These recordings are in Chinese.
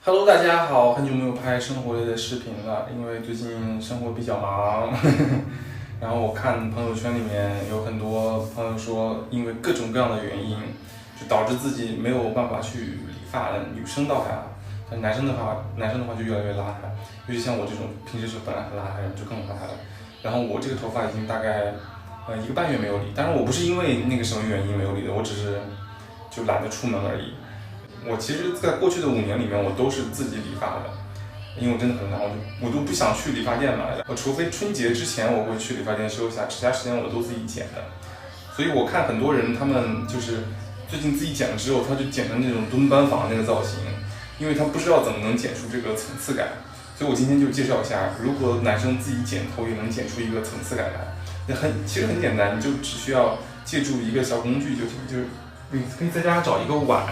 Hello，大家好，很久没有拍生活类的视频了，因为最近生活比较忙。然后我看朋友圈里面有很多朋友说，因为各种各样的原因，就导致自己没有办法去理发了。女生倒还好，但男生的话就越来越邋遢，尤其像我这种平时就本来很邋遢的人，就更邋遢了。然后我这个头发已经大概一个半月没有理，当然我不是因为那个什么原因没有理的，我只是就懒得出门而已。我其实，在过去的5年里面，我都是自己理发的，因为我真的很懒，我都不想去理发店买的。我除非春节之前我会去理发店修一下，其他时间我都自己剪的。所以我看很多人他们就是最近自己剪了之后，他就剪成那种蹲班房那个造型，因为他不知道怎么能剪出这个层次感。所以我今天就介绍一下，如果男生自己剪头也能剪出一个层次感来，其实很简单，你就只需要借助一个小工具就行，就是你可以在家找一个碗。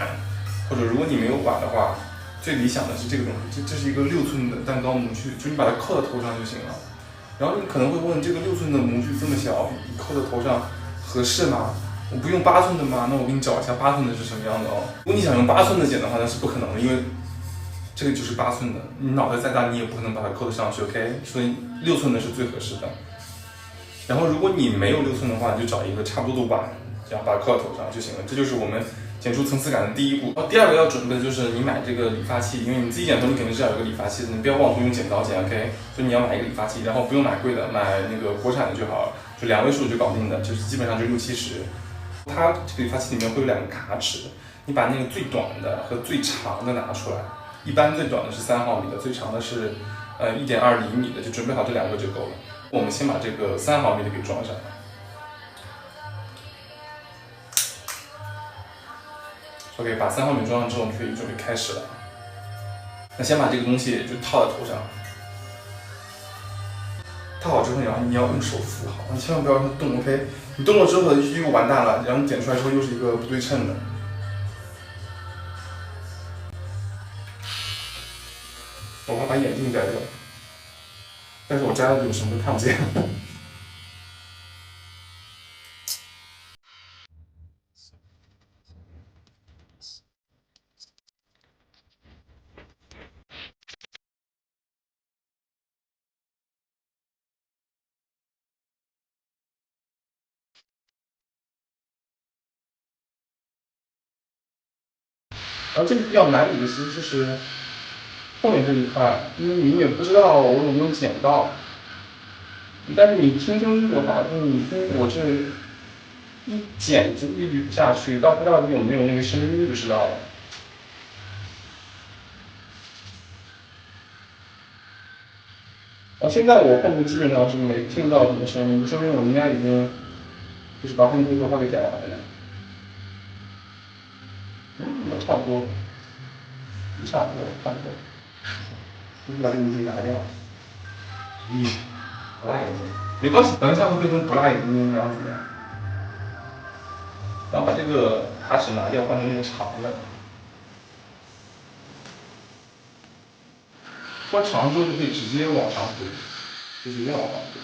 或者如果你没有碗的话，最理想的是这个东西，这是一个6寸的蛋糕模具，就是你把它扣在头上就行了。然后你可能会问，这个6寸的模具这么小，你扣在头上合适吗？我不用8寸的吗？那我给你找一下8寸的是什么样的哦。如果你想用8寸的剪的话，那是不可能的，因为这个就是8寸的，你脑袋再大你也不可能把它扣得上去，OK？所以6寸的是最合适的。然后如果你没有6寸的话，你就找一个差不多的碗，这样把它扣在头上就行了。这就是我们剪出层次感的第一步。然后第二个要准备的就是你买这个理发器，因为你自己剪头你肯定是要有个理发器的，你不要妄图用剪刀剪，OK？所以你要买一个理发器，然后不用买贵的，买那个国产的就好了，就2位数就搞定的，就是基本上就60-70。它这个理发器里面会有2个卡尺，你把那个最短的和最长的拿出来，一般最短的是3毫米的，最长的是1.2厘米的，就准备好这2个就够了。我们先把这个3毫米的给装上。OK， 把3毫米装上之后，我们可以准备开始了。那先把这个东西就套在头上，套好之后你要用手扶好，你千万不要让它动 ，OK？ 你动了之后又完蛋了，然后你剪出来之后又是一个不对称的。我怕把眼镜摘掉，但是我摘了就什么都看不见。然后这个比较难理的其实就是后面这一块，因为你也不知道我有没有剪到，但是你听声音就好，因为你听我这一剪就一捋下去，到不知道你有没有那个声音就知道了。现在我后面基本上是没听到什么声音，说明我应该已经就是把后面这个话给剪完了。差不多，差不多，差不多。你把这个东西拿掉。不辣眼睛，没关系，等一下会变成不辣眼睛，然后怎么样？然后把这个卡尺拿掉，换成那个长的。换长之后就可以直接往上推，就直接往上推。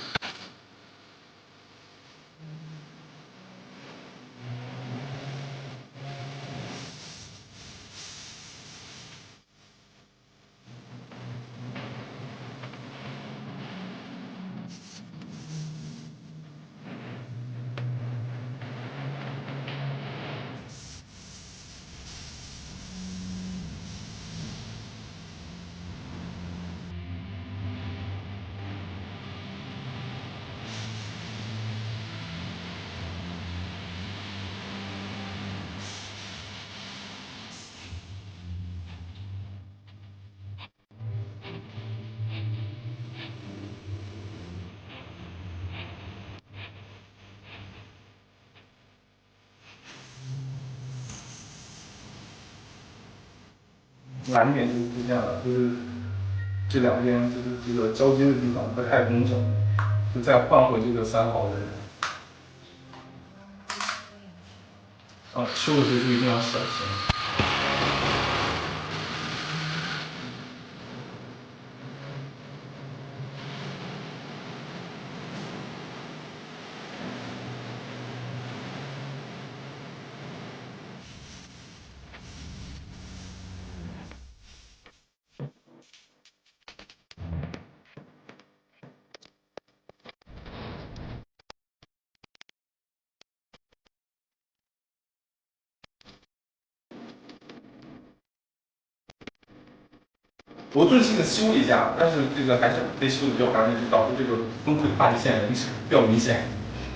难点就是这样的，就是这两边就是这个交接的地方不太工整，就再换回这个3毫的。修的时候就一定要小心。我最近的修了一下，但是这个还是被修的比较干净，导致这个崩溃发际线比较明显。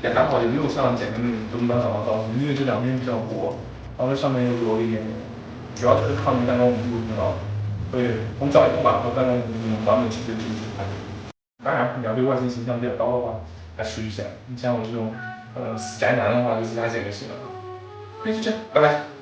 也还好，也没有像剪的那种灯光上造型，因为这两边比较薄，然后这上面又有一点点，主要就是抗弹光纹路知道。所以我们找一个吧，和弹光纹路完美匹配的一个。当然，你要对外形形象比较高的话，还试一下。你像我这种死宅男的话，就自家剪就行了。那就这样，拜拜。